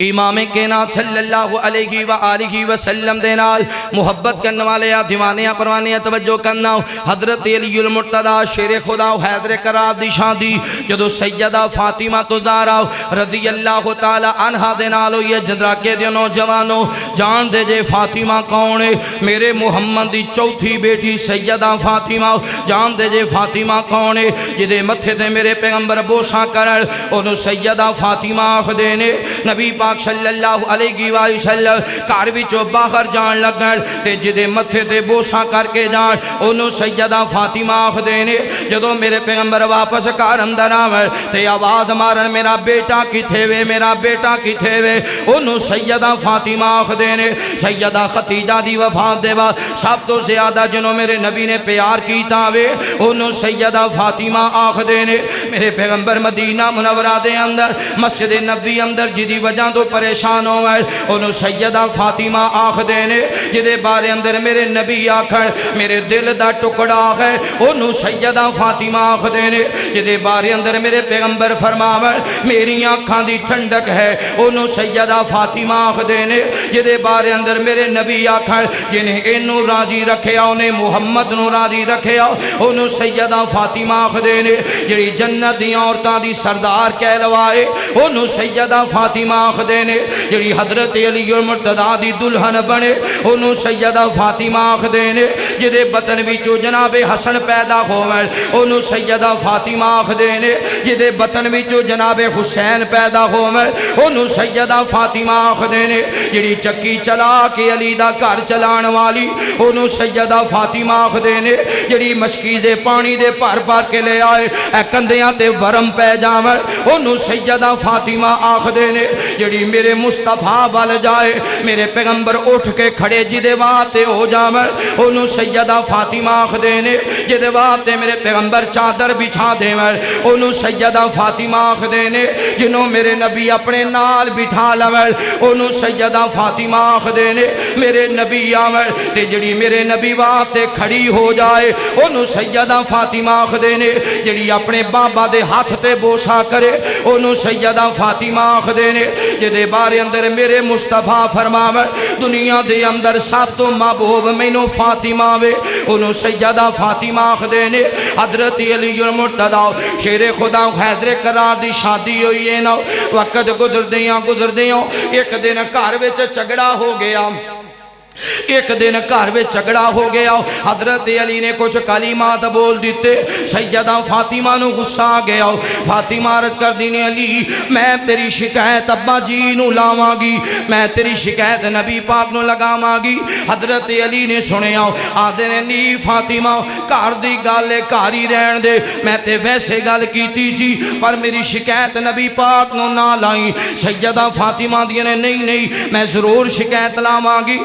امام کائنات صلی اللہ علیہ وآلہ وسلم دے نال محبت کرنے والے دیوانے پروانے توجہ کرنا حضرت علی المرتضی شیر خدا حیدر کرار دی شادی جدو سیدہ فاطمہ تو زہرا رضی اللہ تعالی عنہ دے نال ہوئی جدرا کے دے نوجوانوں جان دے جے فاطمہ کون ہے میرے محمد دی چوتھی بیٹی سیدہ فاطمہ جان دے جے فاطمہ کون ہے جدے متھے دے میرے پیغمبر بوسا کرن انہوں سیدہ فاطمہ آخدے نے نبی پاک صلی اللہ علیہ وآلہ وسلم کار وچوں باہر جان لگن تے جدے متھے تے بوسا کر کے جان انہوں سیدہ فاطمہ آخدے نے جدو میرے پیغمبر واپس کار اندر آوے تے آواز مارن میرا بیٹا کتھے وے میرا بیٹا کتھے وے انہوں سیدہ فاطمہ آخدے نے سیدہ خدیجہ دی وفات دے بعد سب تو زیادہ جنہوں میرے نبی نے پیار کیتا وے انہوں سیدہ فاطمہ آخدے نے میرے پیغمبر مدینہ منورہ دے اندر مسجد نبی اندر جدی وجہ تو پریشان ہو گئے انہوں سیدہ فاطمہ آخدے نے جدے بارے اندر میرے نبی آکھن میرے دل دا ٹکڑا ہے انہوں سیدہ فاطمہ آخدے نے جدے بارے اندر میرے پیغمبر فرماوے میری آنکھاں دی ٹھنڈک ہے انہوں سیدہ فاطمہ آخدے نے جدے بارے اندر میرے نبی آکھن جنہیں انہوں راضی رکھیا انہیں محمد نو راضی رکھیا انہوں سیدہ فاطمہ آخدے نے جڑی جنت دی عورتاں دی سردار کہلوائے انہوں سیدہ فاطمہ آخدے نے جڑی حضرت علی المرتضی دی دلہن بنے انہوں سیدہ فاطمہ آخدے نے جدے بطن وچوں جناب حسن پیدا ہوئے انہوں سیدہ فاطمہ آخدے نے جدے بطن وچوں جناب حسین پیدا ہوئے انہوں سیدہ فاطمہ آخدے نے جڑی چکی چلا کے علی دا گھر چلان والی انہوں سیدہ فاطمہ آخدے نے جڑی مشکی دے پانی دے پار پار کے لے آئے اے کندیاں تے ورم پہ جاوے انہوں سیدہ فاطمہ آخدے نے جڑی میرے مصطفیٰ بال جائے میرے پیغمبر اٹھ کے کھڑے جدے باتے ہو جاوے انہوں سیدہ فاطمہ آخدے نے جدے باتے میرے پیغمبر چادر بچھا دے انہوں سیدہ فاطمہ آخدے نے جنہوں میرے نبی اپنے نال بٹھا لوے انہوں سیدہ فاطمہ آخدے نے میرے نبی آوے تے جڑی میرے نبی باتے کھڑی ہو جائے انہوں سیدہ فاطمہ آخدے نے جڑی اپنے بابا دے ہاتھ تے بوسا کرے انہوں سیدہ فاطمہ آخدے نے جدے بارے اندر میرے مصطفیٰ فرماوے دنیا دے اندر سب تو محبوب مینوں فاطمہ وے انہوں سیدہ فاطمہ آخدے نے حضرت علی المرتضی شیر خدا حیدر کرار دی شادی ہوئی ہے نا وقت گزر دیاں ایک دن گھر وچ جھگڑا ہو گیا ایک دن گھر میں جھگڑا ہو گیا حضرت علی نے کچھ کلمات بول دیتے سیدہ فاطمہ نو غصہ آ گیا فاطمہ عرض کر دی نے علی میں تیری شکایت ابا جی نو لاواں گی میں تیری شکایت نبی پاک نو لگاواں گی حضرت علی نے سنیا آدھے نے نی فاطمہ گھر دی گل گھر ہی رہن دے میں تے ویسے گل کیتی سی پر میری شکایت نبی پاک نو نہ لائی سیدہ فاطمہ دی نے نہیں میں ضرور شکایت لاواں گی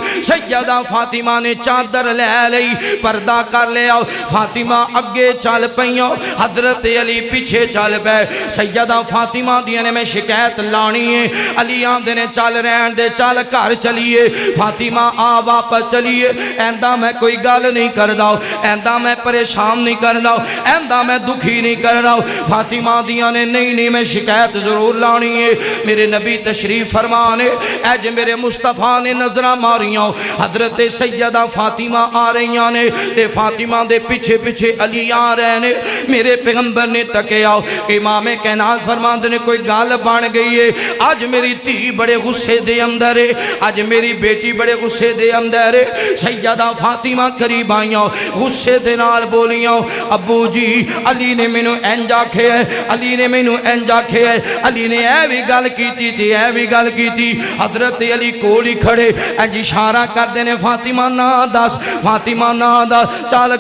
سیدہ فاطمہ نے چادر لے لئی پردہ کر لیا فاطمہ اگے چل پئیاں حضرت علی پیچھے چل پے سیدہ فاطمہ دی نے میں شکایت لانی ہے علی آندے نے چل رہن دے چل گھر چلیے فاطمہ آ واپس چلیے ایندا میں کوئی گل نہیں کردا ایندا میں پریشان نہیں کردا ایندا میں دکھی نہیں کردا فاطمہ دی نے نہیں میں شکایت ضرور لانی ہے میرے نبی تشریف فرمانے اج میرے مصطفیٰ نے نظراں ماریاں حضرت سیدہ فاطمہ آ رہی نے تے فاطمہ دے پیچھے پیچھے علی آ رہے نے میرے پیغمبر نے تکیا امام کائنات فرماندے نے کوئی گل بن گئی ہے آج میری تھی بڑے غصے دے اندر ہے آج میری بیٹی بڑے غصے دے اندر ہے سیدہ فاطمہ قریب آئیاں غصے دے نال بولیاں ابو جی علی نے مینوں انج آکھے علی نے مینوں انج آکھے علی نے اے بھی گل کیتی تے اے بھی گل کیتی حضرت علی کول ہی کھڑے انج اشارہ کر دینے فاطمہ نا دس چال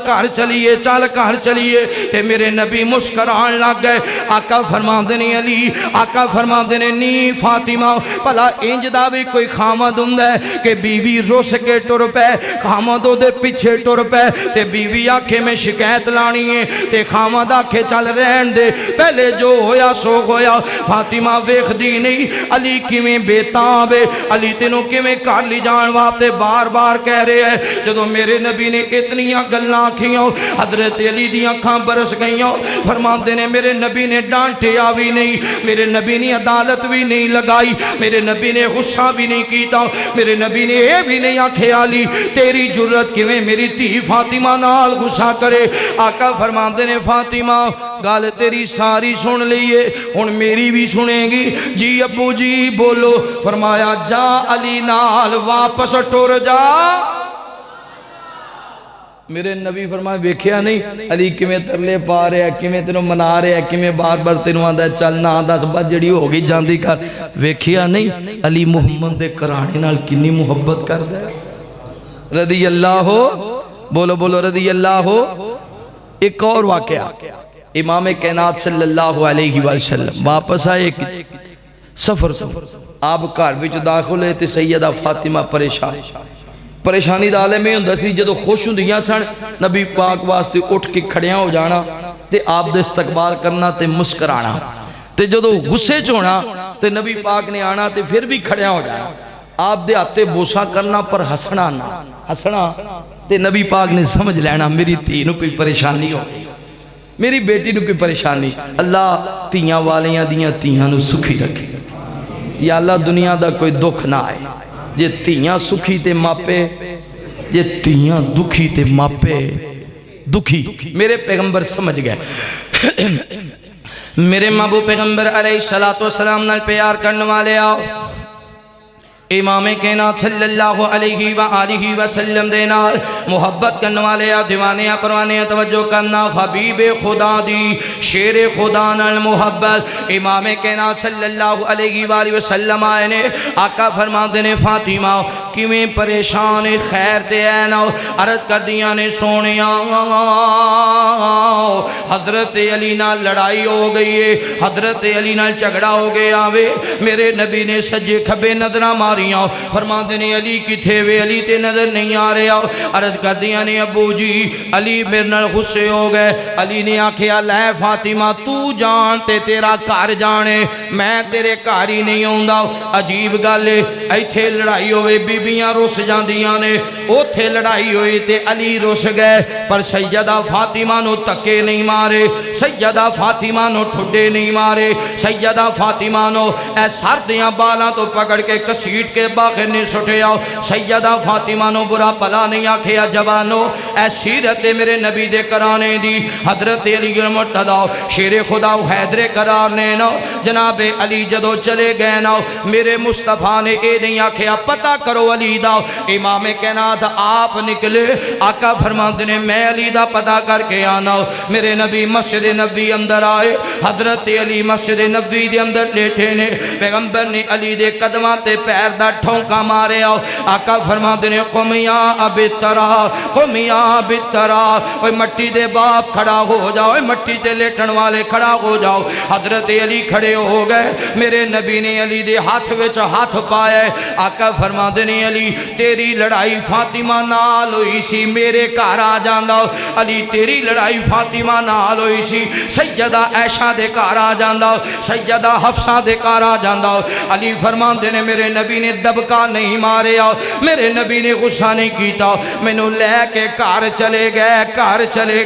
گھر چلیے تے میرے نبی مسکران لگ گئے آقا فرماندے نے علی آقا فرماندے نے نی فاطمہ بھلا انج دا بھی کوئی خامد ہوندا ہے کہ بیوی رس کے ٹر پے خامد دے پیچھے ٹر پے تے بیوی آکھے میں شکایت لانی ہے تے خامد آکھے چل رہن دے پہلے جو ہویا سو ہویا فاطمہ ویکھدی نہیں علی کیویں بے تاب ہے علی تینوں کیویں گھر لی جان واسطے بار بار کہہ رہے ہیں جدو میرے نبی نے اتنی گلاں کھیاں حضرت علی دی آنکھاں برس گئیاں فرماندے نے میرے نبی نے ڈانٹیا بھی نہیں، میرے نبی نے عدالت بھی نہیں لگائی، میرے نبی نے غصہ بھی نہیں کیتا، میرے نبی نے یہ بھی نہیں آکھے علی تیری جرت کیویں میری تھی فاطمہ نال غصہ کرے۔ آقا فرماندے نے فاطمہ گال تیری ساری سن لئیے، ہن میری بھی سنیں گی؟ جی ابو جی بولو۔ فرمایا جا علی نال واپس ٹر جا۔ میرے نبی فرمایا ویکھیا نہیں علی کیویں ترلے پا رہے ہیں، کیویں تینوں منا رہے ہیں، کیویں بار بار تینوں آندا ہے چل نہ دس بس جڑی ہو گئی جاندی کر۔ ویکھیا نہیں علی محمد دے کرانے نال کنی محبت کردا ہے۔ رضی اللہ ہو، بولو بولو رضی اللہ ہو۔ ایک اور واقعہ، امام کائنات صلی اللہ علیہ وسلم واپس آئے ایک سفر آپ گھر وچ داخل ہوئے تے سیدہ فاطمہ پریشانی دا عالم میں ہوندا سی جدو خوش ہوندیاں سن نبی پاک واسطے اٹھ کے کھڑیاں ہو جانا تے آپ دے استقبال کرنا تے مسکرانا، تے جدو غصے چ ہونا تے نبی پاک نے آنا تے پھر بھی کھڑیاں ہو جانا، آپ دے ہاتھے بوسا کرنا پر ہسنا نہ ہسنا، تے نبی پاک نے سمجھ لینا میری تھی نو کوئی پریشانی ہو، میری بیٹی نو کوئی پریشانی۔ اللہ تیاں والیاں دیاں تیاں نو سکھی رکھے، یا اللہ دنیا دا کوئی دکھ نہ آئے، جے تیاں سکھی تے ماپے، جے تیاں دکھی تے ماپے دکھی۔ میرے پیغمبر سمجھ گئے، میرے محبوب پیغمبر علیہ السلام نال پیار کرنے والے آؤ، امام کائنات صلی اللہ علیہ وآلہ وسلم دے نال محبت کرنے والے دیوانے پروانے توجہ کرنا، حبیب خدا دی شیر خدا نال محبت۔ امام کائنات صلی اللہ علیہ وآلہ وسلم آئے نے، آقا فرما دینے فاطمہ کیویں پریشان خیر دے اینا عرض کر دیا نے سونیا حضرت علی نال لڑائی ہو گئی ہے، حضرت علی نال جھگڑا ہو گیا وے، میرے نبی نے سجے کھبے نظرہ ماریاں، فرما دینے علی کی تھے وے، علی تے نظر نہیں آ رہے آؤ، عرض کر دیا نے ابو جی علی میرے نال غصے ہو گئے۔ علی نے آکھیا لے فاطمہ تو جان تے تیرا گھر جانے، میں تیرے گھر ہی نہیں ہوندا۔ عجیب گل ایتھے لڑائی ہوئے بیبیاں رس جاندیاں نے، اوتھے لڑائی ہوئی تے علی رس گئے، پر سیدہ فاطمہ نو تکے نہیں مارے، سیدہ فاطمہ نو ٹھڈے نہیں مارے، سیدہ فاطمہ نو اے سردیاں بالاں تو پکڑ کے کسیٹ کے باخر نے سٹے آؤ، سیدہ فاطمہ نو برا بلا نہیں آکھیا جوانو، اے سیرت میرے نبی دے کرانے دی حضرت علی المرتضی شیر خدا حیدر قرار نے نا جناب علی جدو چلے گئے نا، میرے مصطفیٰ نے اے نہیں آکھیا پتہ کرو علی دا، امام کائنات آپ نکلے، آقا فرماندے نے میں علی دا پتہ کر کے آنا، میرے نبی مسجد نبی اندر آئے، حضرت علی مسجد نبی دے اندر لیٹے نے، پیغمبر نے علی دے قدماں تے پیر دا ٹھونکا مارے آؤ، آقا فرماندے نے قم یا ابی ترا، قم یا ابی ترا، اوہ مٹی دے باپ کھڑا ہو جاؤ، اوہ مٹی تے لیٹن والے کھڑا ہو جاؤ، حضرت علی کھڑے ہو گئے، میرے نبی نے علی دے ہاتھ وچ ہاتھ پائے، آقا فرماندے نے علی تیری لڑائی فاطمہ نال ہوئی سی میرے گھر آ جاندا، علی تیری لڑائی فاطمہ نال ہوئی سی سیدہ عائشہ دے گھر آ جاندا، سیدہ حفصہ دے گھر آ جاندا، علی فرماندے نے میرے نبی نے دبکا نہیں ماریا، میرے نبی نے غصہ نہیں کیتا، مینوں لے کے گھر چلے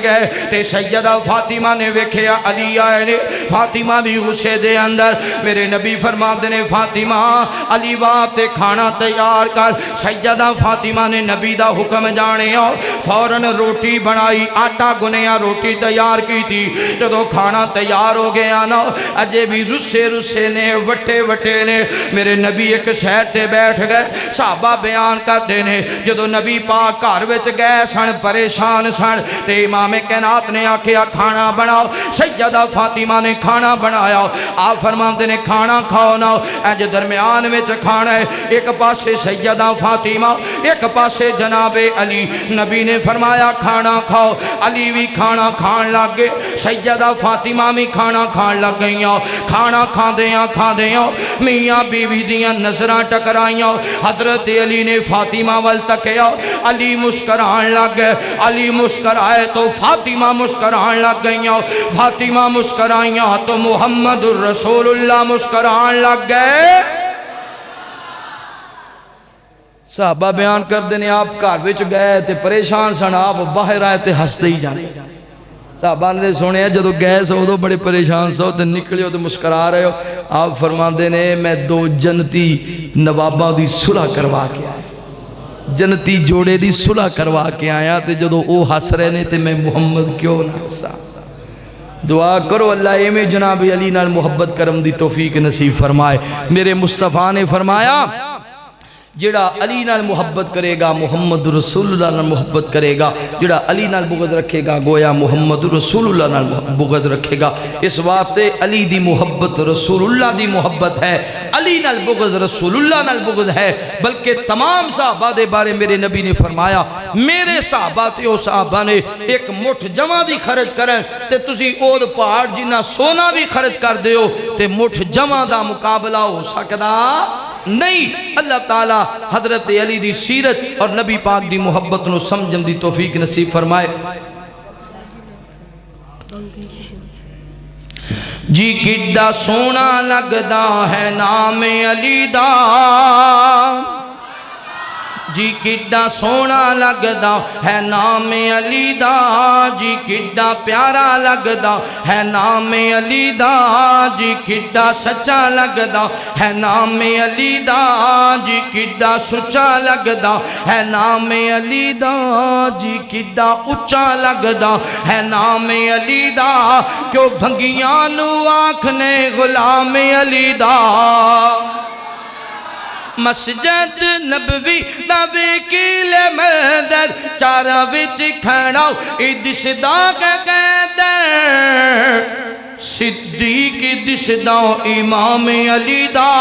گئے تے سیدہ فاطمہ نے ویکھیا علی آئے نے، فاطمہ بھی غصے دے اندر، میرے نبی فرماندے نے فاطمہ علی واسطے کھانا تیار کر، سیدہ فاطمہ نے نبی دا حکم جانے اور فوراً روٹی بنائی، آٹا گنیا روٹی تیار کی تھی، جدو کھانا تیار ہو گیا نا اجے بھی رسے نے وٹے نے، میرے نبی ایک سیر سے بیٹھ گئے، صحابہ بیان کر دینے جدو نبی پاک گھر وچ گئے سن پریشان سن تے امام کائنات نے آکھیا کھانا بناؤ، سیدہ فاطمہ نے کھانا بنایا، آپ فرماندے نے کھانا کھاؤ نا، اج درمیان وچ کھانا ہے، ایک پاسے سیدہ فاطمہ ایک پاسے جناب علی، نبی نے فرمایا کھانا کھاؤ، علی بھی کھانا کھان لگ گئے، سیدہ فاطمہ بھی کھانا کھان لگ گئیاں، کھانا کھاندیاں میاں بیوی دیاں نظراں ٹکرائیاں، حضرت علی نے فاطمہ وال تکیا، علی مسکران لگ گئے، علی مسکرائے تو فاطمہ مسکران لگ گئیاں، فاطمہ مسکرائیاں تو محمد الرسول اللہ مسکران لگ گئے۔ صحابہ بیان کر دینے آپ گھر وچ گئے تے پریشان سن، آپ باہر آئے تے ہستے ہی جانے، صحابہ نے سنیا جدو گئے سو تو بڑے پریشان سو تو نکلے ہو تو مسکرا رہے ہو. آپ فرماندے نے میں دو جنتی نواباں دی صلح کروا کے آیا, جنتی جوڑے دی صلح کروا کے آیا تے جدو او ہس رہے نے تے میں محمد کیوں نہ ہسا. دعا کرو اللہ ایمیں جناب علی نال محبت کرم دی توفیق نصیب فرمائے. میرے مصطفیٰ نے فرمایا جڑا علی نال محبت کرے گا محمد رسول اللہ نال محبت کرے گا, جڑا علی نال بغض رکھے گا گویا محمد رسول اللہ نال بغض رکھے گا. اس واسطے علی دی محبت رسول اللہ دی محبت ہے, علی نال بغض رسول اللہ نال بغض ہے. بلکہ تمام صحابہ دے بارے میرے نبی نے فرمایا میرے صحابہ تے او صحابہ نے ایک مٹھ جمع دی خرچ کریں تے تسی اود پہاڑ جنہ سونا بھی خرچ کر دیو تے مٹھ جمع دا مقابلہ ہو سکدا نہیں. اللہ تعالی حضرت علی دی سیرت اور نبی پاک دی محبت نو سمجھن دی توفیق نصیب فرمائے. جی کڈا سونا لگدا ہے نام علی دا, جی کڈا سونا لگدا ہے نام علی دا, جی کڈا پیارا لگدا ہے نام علی دا, جی کڈا سچا لگدا ہے نام علی دا, جی کڈا سچا لگدا ہے نام علی دا, جی کڈا اچا لگدا ہے نام علی دا, کیوں بھنگیاں نو آنکھنے غلام علی دا. مسجد نبوی دا وکیل مدد چارا وچ کھڑاؤ دس دا کہدے صدیق دس دا امام علی دا,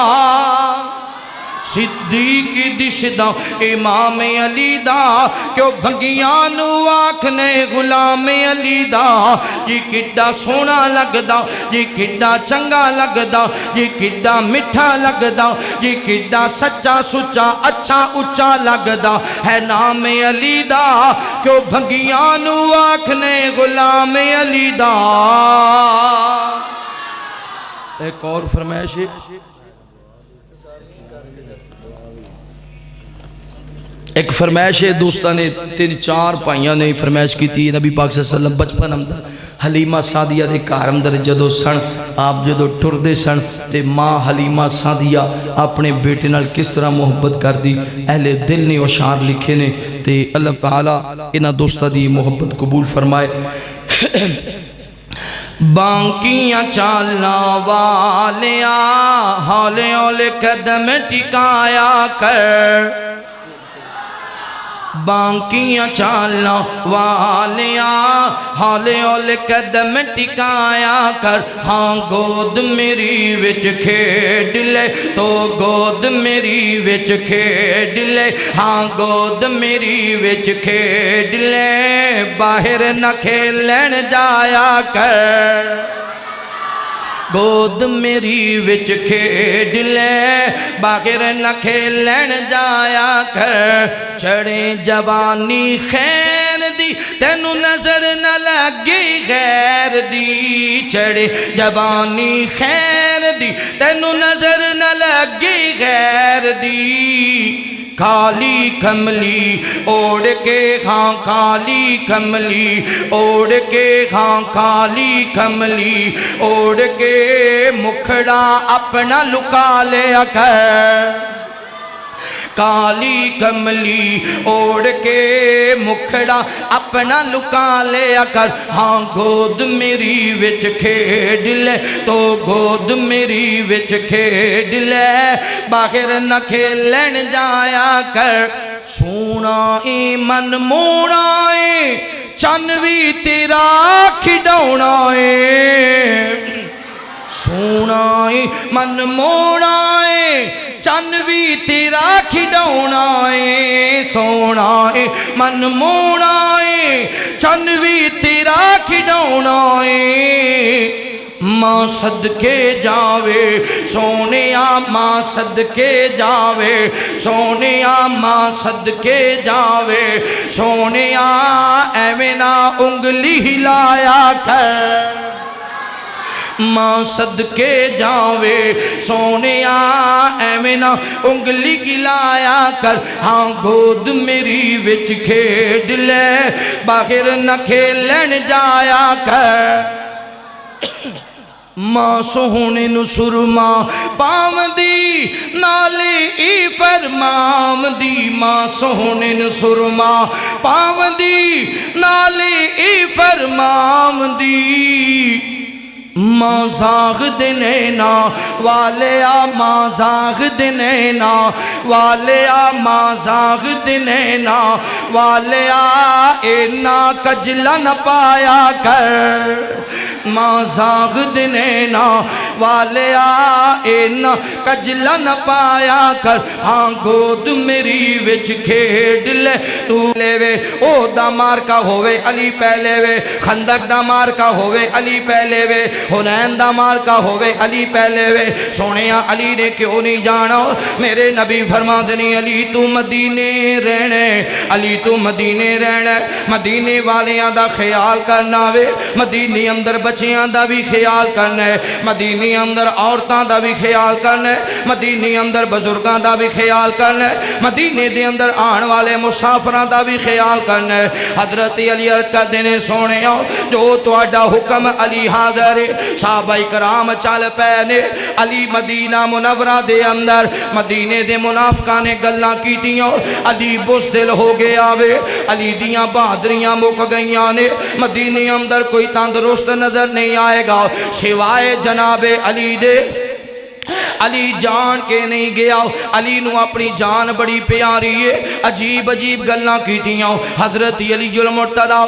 صدیق دس دا امام علی دا, کیوں بھنگیاں نو آنکھنے غلام علی دا. جی کڈا سونا لگدا, جی کڈا چنگا لگدا, جی کڈا مٹھا لگدا, جی کڈا سچا سچا اچھا اچھا لگدا ہے نام علی دا, کیوں بھنگیاں نو آنکھنے غلام علی دا. ایک اور فرمائش ہے, ایک فرمائش ہے دوستان نے تین چار پائیاں نے فرمائش کی تھی. نبی پاک صلی اللہ علیہ وسلم بچپن اندر حلیمہ سعدیہ دے کار اندر جدو سن آپ جدو ٹر دے سن تے ماں حلیمہ سعدیہ اپنے بیٹے نال کس طرح محبت کر دی. اہل دل نے اشعار لکھے نے تے اللہ تعالیٰ انہاں دوستہ دی محبت قبول فرمائے. بانکیاں چالنا والیا ہولے ہولے قدم ٹکایا کر, بانکیاں چالنا والیا ہولے ہولے قدم ٹکایا کر, ہاں گود میری وچ کھیڈ لے تو گود میری وچ کھیڈ لے, ہاں گود میری وچ کھیڈ لے, باہر نہ کھیلن جایا کر, گود میری وچ کھیڈ لے, باہر نہ کھیلن جایا کر. چڑھے جوانی خیر دی تینو نظر نہ لگی غیر دی, چڑھے جوانی خیر دی تینو نظر نہ لگی غیر دی. کالی کملی اوڑ کے ہاں کالی کملی اوڑ کے ہاں کالی کملی اوڑ کے مکھڑا اپنا لکا لیا کر, کالی کملی اوڑ کے مکھڑا اپنا لکا لیا کر, ہاں گود میری وچ کھیڈ لے تو گود میری وچ کھیڈ لے, باہر نہ کھیلن جایا کر. سونا اے من موڑا اے چن وی تیرا کھڈونا اے, سونا اے من موڑا اے چن وی تیرا کھڈونا اے, سونا اے من موڑا اے چن وی تیرا کھڈونا اے. ماں صدقے جاوے سونیا ماں صدقے جاوے سونیا ماں صدقے جاوے سونیا ایویں نہ انگلی ہلایا کر, ماں صدقے جاوے سونیا ایویں نہ انگلی گلایا کر ہاں گود میری وچ کھیڈ لے باہر نہ کھیلن جایا کر ماں سوہنے نو سرما پام دی نالے ای فرمام دی ماں سوہنے نو سرما پام دی نالے ای فرمام دی ماں زاغ دنینا والیا ماں زاغ دنینا والیا ماں زاغ دنینا والیا اینا کجلا نہ پایا کر ماں زاغ دنینا والیا اینا کجلا نہ پایا کر ہاں گود میری وچ کھیڈ لے تو لے وے او دا مارکا ہووے علی پہلے وے خندق دا مارکا ہووے علی پہلے وے حنین دا مارکا ہووے علی پہلے وے سونیا علی نے کیوں نہیں جانا میرے نبی فرما دنی علی تو مدینے رہنے علی تو مدینے رہنے مدینے والیاں دا خیال کرنا وے مدینے اندر بچیاں دا بھی خیال کرنا ہے مدینے اندر عورتاں دا بھی خیال کرنا ہے مدینے اندر بزرگاں دا بھی خیال کرنا ہے مدینے دے اندر آن والے مسافراں دا بھی خیال کرنا ہے حضرت علی عرض کر دینے سونے جو تواڈا حکم علی حاضر صحابہ کرام چل پینے علی مدینہ منورہ دے اندر مدینے دے منافقاں نے گلاں کیتیاں علی بزدل ہو گیا وے علی دیاں بہادریاں مک گئیاں نے مدینے اندر کوئی تندرست نظر نہیں آئے گا سوائے جناب علی دے علی جان کے نہیں گیا علی نو اپنی جان بڑی پیاری ہے عجیب عجیب گلاں کیتیاں حضرت علی المرتضیٰ